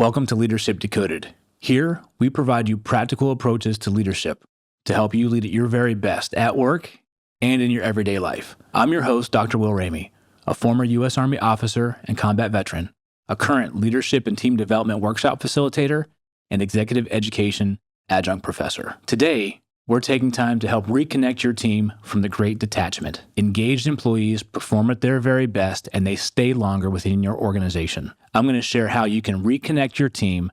Welcome to Leadership Decoded. Here, we provide you practical approaches to leadership to help you lead at your very best at work and in your everyday life. I'm your host, Dr. Will Ramey, a former U.S. Army officer and combat veteran, a current leadership and team development workshop facilitator, and executive education adjunct professor. Today, we're taking time to help reconnect your team from the Great Detachment. Engaged employees perform at their very best and they stay longer within your organization. I'm going to share how you can reconnect your team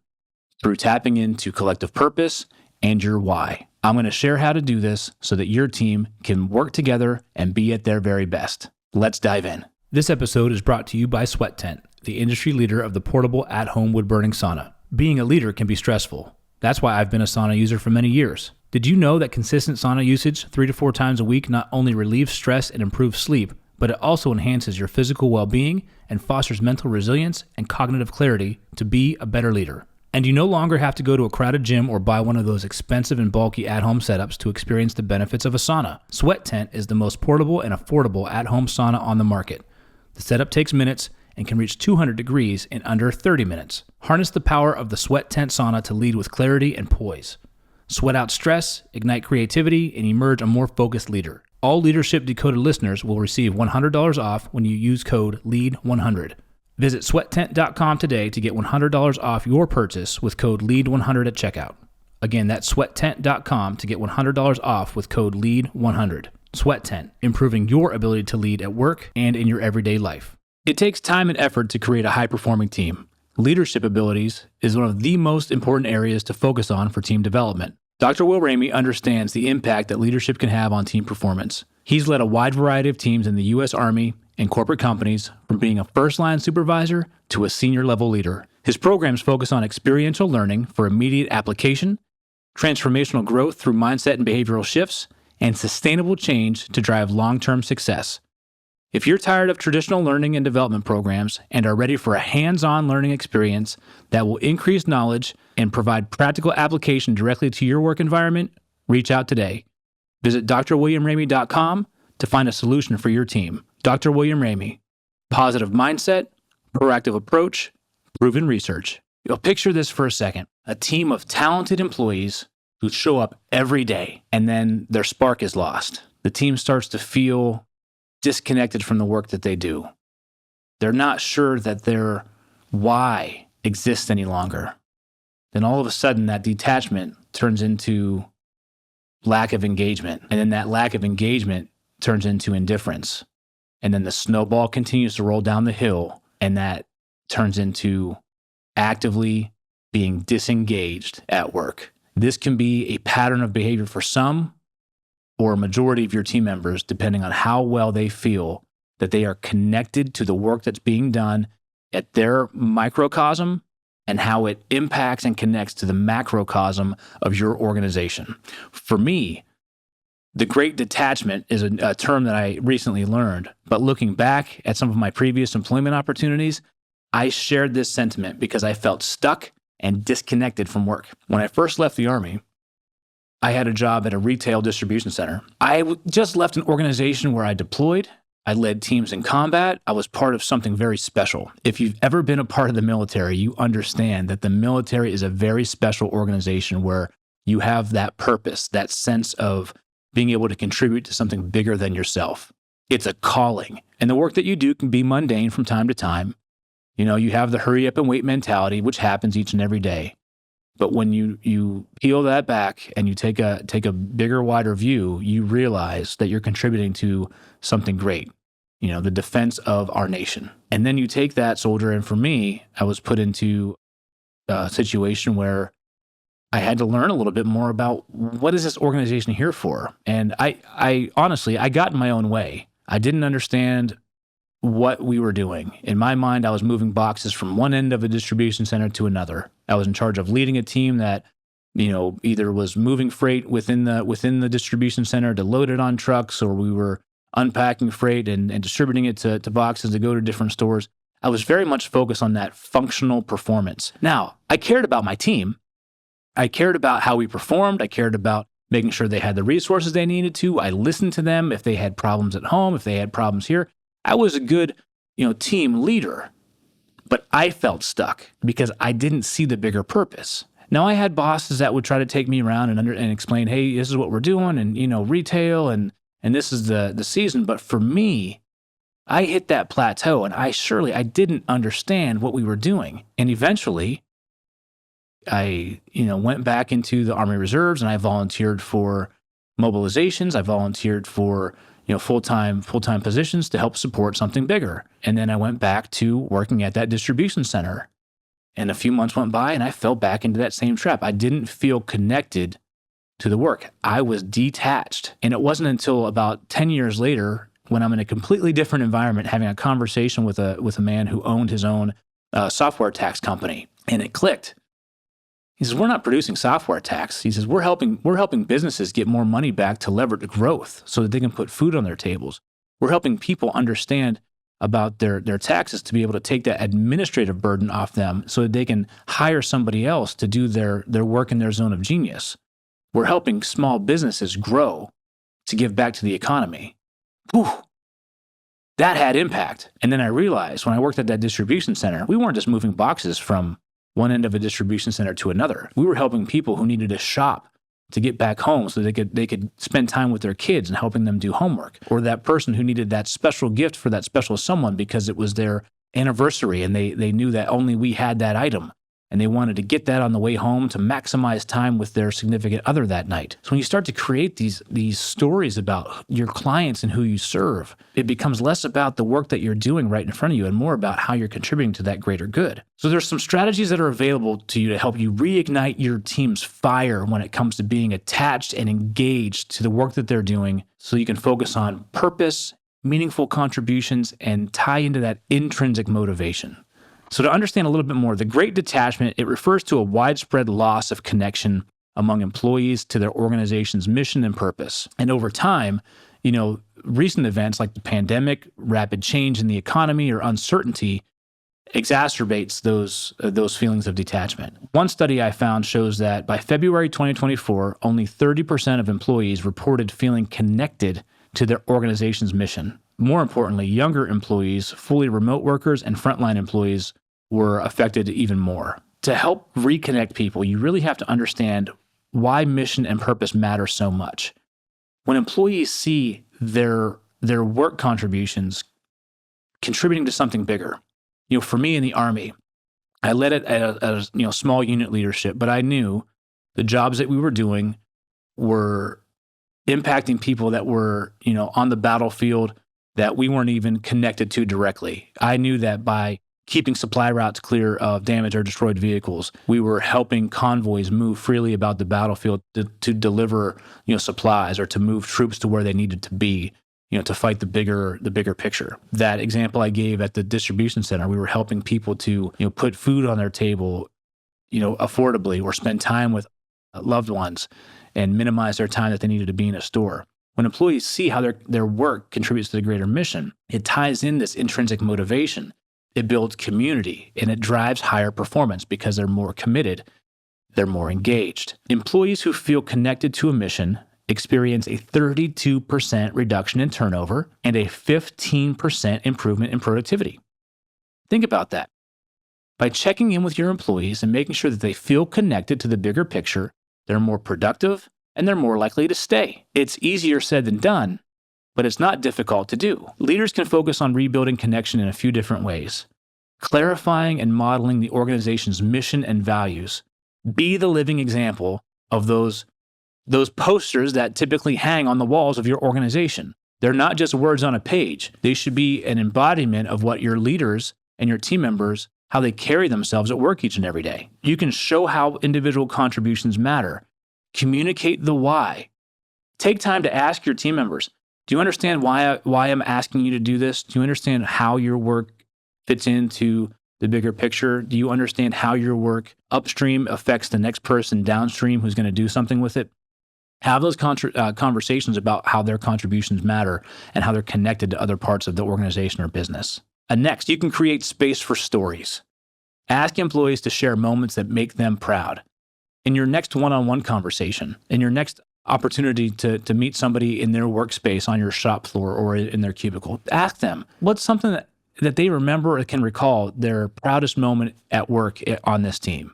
through tapping into collective purpose and your why. I'm going to share how to do this so that your team can work together and be at their very best. Let's dive in. This episode is brought to you by Sweat Tent, the industry leader of the portable at-home wood-burning sauna. Being a leader can be stressful. That's why I've been a sauna user for many years. Did you know that consistent sauna usage 3 to 4 times a week not only relieves stress and improves sleep, but it also enhances your physical well-being and fosters mental resilience and cognitive clarity to be a better leader? And you no longer have to go to a crowded gym or buy one of those expensive and bulky at-home setups to experience the benefits of a sauna. Sweat Tent is the most portable and affordable at-home sauna on the market. The setup takes minutes and can reach 200 degrees in under 30 minutes. Harness the power of the Sweat Tent sauna to lead with clarity and poise. Sweat out stress, ignite creativity, and emerge a more focused leader. All Leadership Decoded listeners will receive $100 off when you use code LEAD100. Visit sweattent.com today to get $100 off your purchase with code LEAD100 at checkout. Again, that's sweattent.com to get $100 off with code LEAD100. Sweat Tent, improving your ability to lead at work and in your everyday life. It takes time and effort to create a high-performing team. Leadership abilities is one of the most important areas to focus on for team development. Dr. Will Ramey understands the impact that leadership can have on team performance. He's led a wide variety of teams in the U.S. Army and corporate companies, from being a first-line supervisor to a senior-level leader. His programs focus on experiential learning for immediate application, transformational growth through mindset and behavioral shifts, and sustainable change to drive long-term success. If you're tired of traditional learning and development programs and are ready for a hands-on learning experience that will increase knowledge and provide practical application directly to your work environment, reach out today. Visit drwilliamramey.com to find a solution for your team. Dr. William Ramey, positive mindset, proactive approach, proven research. Picture this for a second. A team of talented employees who show up every day and then their spark is lost. The team starts to feel disconnected from the work that they do. They're not sure that their why exists any longer. Then all of a sudden that detachment turns into lack of engagement. And then that lack of engagement turns into indifference. And then the snowball continues to roll down the hill, and that turns into actively being disengaged at work. This can be a pattern of behavior for some or a majority of your team members, depending on how well they feel that they are connected to the work that's being done at their microcosm and how it impacts and connects to the macrocosm of your organization. For me, the Great Detachment is a term that I recently learned, but looking back at some of my previous employment opportunities, I shared this sentiment because I felt stuck and disconnected from work. When I first left the Army, I had a job at a retail distribution center. I just left an organization where I deployed. I led teams in combat. I was part of something very special. If you've ever been a part of the military, you understand that the military is a very special organization where you have that purpose, that sense of being able to contribute to something bigger than yourself. It's a calling. And the work that you do can be mundane from time to time. You know, you have the hurry up and wait mentality, which happens each and every day. But when you peel that back and you take a bigger, wider view, you realize that you're contributing to something great, you know, the defense of our nation. And then you take that soldier, and for me, I was put into a situation where I had to learn a little bit more about what is this organization here for? And I honestly, I got in my own way. I didn't understand what we were doing. In my mind, I was moving boxes from one end of a distribution center to another. I was in charge of leading a team that, you know, either was moving freight within the distribution center to load it on trucks, or we were unpacking freight and distributing it to boxes to go to different stores. I was very much focused on that functional performance. Now, I cared about my team. I cared about how we performed. I cared about making sure they had the resources they needed to. I listened to them if they had problems at home, if they had problems here. I was a good, team leader. But I felt stuck because I didn't see the bigger purpose. Now, I had bosses that would try to take me around and explain, hey, this is what we're doing, and retail, and this is the season. But for me, I hit that plateau, and I didn't understand what we were doing. And eventually, I went back into the Army Reserves, and I volunteered for mobilizations. I volunteered for full-time positions to help support something bigger. And then I went back to working at that distribution center. And a few months went by, and I fell back into that same trap. I didn't feel connected to the work. I was detached. And it wasn't until about 10 years later, when I'm in a completely different environment, having a conversation with a man who owned his own software tax company, and it clicked. He says, we're not producing software tax. He says, we're helping businesses get more money back to leverage growth so that they can put food on their tables. We're helping people understand about their taxes to be able to take that administrative burden off them so that they can hire somebody else to do their work in their zone of genius. We're helping small businesses grow to give back to the economy. Whew. That had impact. And then I realized when I worked at that distribution center, we weren't just moving boxes from one end of a distribution center to another. We were helping people who needed to shop to get back home so they could spend time with their kids and helping them do homework, or that person who needed that special gift for that special someone because it was their anniversary and they knew that only we had that item and they wanted to get that on the way home to maximize time with their significant other that night. So when you start to create these stories about your clients and who you serve, it becomes less about the work that you're doing right in front of you and more about how you're contributing to that greater good. So there's some strategies that are available to you to help you reignite your team's fire when it comes to being attached and engaged to the work that they're doing so you can focus on purpose, meaningful contributions, and tie into that intrinsic motivation. So to understand a little bit more, the Great Detachment, it refers to a widespread loss of connection among employees to their organization's mission and purpose. And over time, recent events like the pandemic, rapid change in the economy, or uncertainty exacerbates those feelings of detachment. One study I found shows that by February 2024, only 30% of employees reported feeling connected to their organization's mission. More importantly, younger employees, fully remote workers, and frontline employees were affected even more. To help reconnect people, you really have to understand why mission and purpose matter so much. When employees see their work contributions contributing to something bigger, for me in the Army, I led it at a small unit leadership, but I knew the jobs that we were doing were impacting people that were, on the battlefield that we weren't even connected to directly. I knew that by keeping supply routes clear of damaged or destroyed vehicles, we were helping convoys move freely about the battlefield to deliver, supplies or to move troops to where they needed to be, to fight the bigger picture. That example I gave at the distribution center, we were helping people to, put food on their table, affordably, or spend time with loved ones and minimize their time that they needed to be in a store. When employees see how their work contributes to the greater mission, it ties in this intrinsic motivation. It builds community, and it drives higher performance because they're more committed, they're more engaged. Employees who feel connected to a mission experience a 32% reduction in turnover and a 15% improvement in productivity. Think about that. By checking in with your employees and making sure that they feel connected to the bigger picture, they're more productive, and they're more likely to stay. It's easier said than done, but it's not difficult to do. Leaders can focus on rebuilding connection in a few different ways. Clarifying and modeling the organization's mission and values. Be the living example of those posters that typically hang on the walls of your organization. They're not just words on a page. They should be an embodiment of what your leaders and your team members, how they carry themselves at work each and every day. You can show how individual contributions matter. Communicate the why. Take time to ask your team members, do you understand why I'm asking you to do this? Do you understand how your work fits into the bigger picture? Do you understand how your work upstream affects the next person downstream who's going to do something with it? Have those conversations about how their contributions matter and how they're connected to other parts of the organization or business. Next, you can create space for stories. Ask employees to share moments that make them proud. In your next one-on-one conversation, in your next opportunity to meet somebody in their workspace on your shop floor or in their cubicle, ask them, what's something that they remember or can recall their proudest moment at work on this team.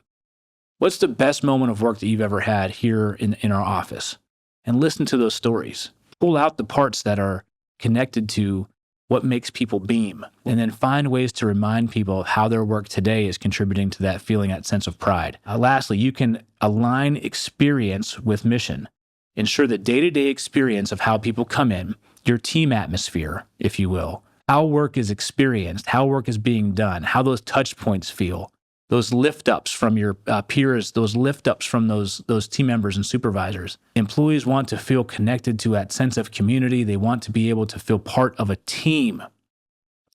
What's the best moment of work that you've ever had here in our office? And listen to those stories. Pull out the parts that are connected to what makes people beam, and then find ways to remind people of how their work today is contributing to that feeling, that sense of pride. Lastly, you can align experience with mission. Ensure the day-to-day experience of how people come in, your team atmosphere, if you will, how work is experienced, how work is being done, how those touch points feel, those lift-ups from your peers, those lift-ups from those team members and supervisors. Employees want to feel connected to that sense of community. They want to be able to feel part of a team.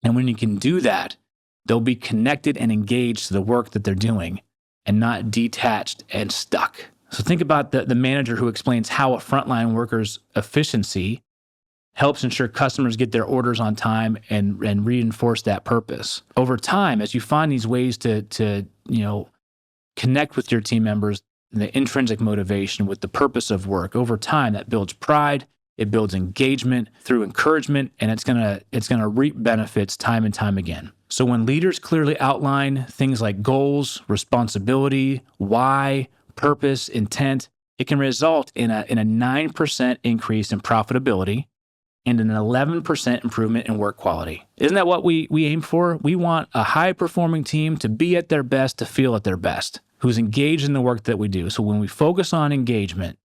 And when you can do that, they'll be connected and engaged to the work that they're doing and not detached and stuck. So think about the manager who explains how a frontline worker's efficiency helps ensure customers get their orders on time and reinforce that purpose. Over time, as you find these ways to connect with your team members, the intrinsic motivation with the purpose of work, over time that builds pride, it builds engagement through encouragement, and it's gonna reap benefits time and time again. So when leaders clearly outline things like goals, responsibility, why, purpose, intent, it can result in a 9% increase in profitability and an 11% improvement in work quality. Isn't that what we aim for? We want a high-performing team to be at their best, to feel at their best, who's engaged in the work that we do. So when we focus on engagement,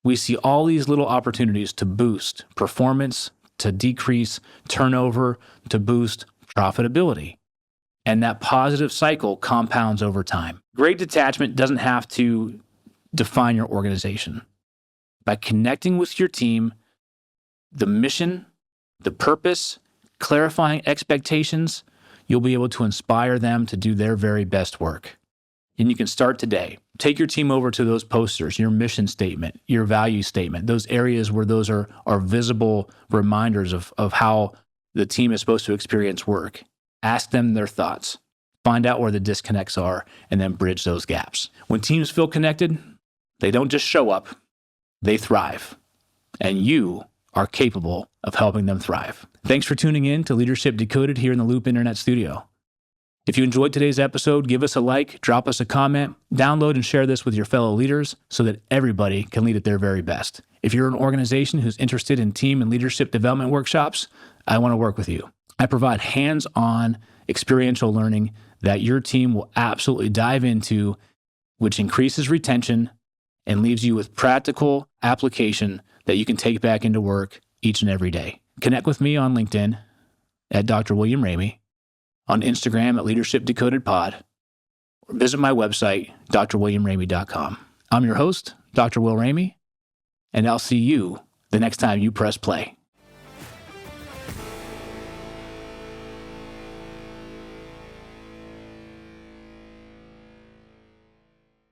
we see all these little opportunities to boost performance, to decrease turnover, to boost profitability. And that positive cycle compounds over time. Great detachment doesn't have to define your organization. By connecting with your team, the mission, the purpose, clarifying expectations, you'll be able to inspire them to do their very best work. And you can start today. Take your team over to those posters, your mission statement, your value statement, those areas where those are visible reminders of how the team is supposed to experience work. Ask them their thoughts. Find out where the disconnects are, and then bridge those gaps. When teams feel connected, they don't just show up, they thrive. And you are capable of helping them thrive. Thanks for tuning in to Leadership Decoded here in the Loop Internet Studio. If you enjoyed today's episode, give us a like, drop us a comment, download and share this with your fellow leaders so that everybody can lead at their very best. If you're an organization who's interested in team and leadership development workshops, I want to work with you. I provide hands-on experiential learning that your team will absolutely dive into, which increases retention and leaves you with practical application that you can take back into work each and every day. Connect with me on LinkedIn at Dr. William Ramey, on Instagram at Leadership Decoded Pod, or visit my website, drwilliamramey.com. I'm your host, Dr. Will Ramey, and I'll see you the next time you press play.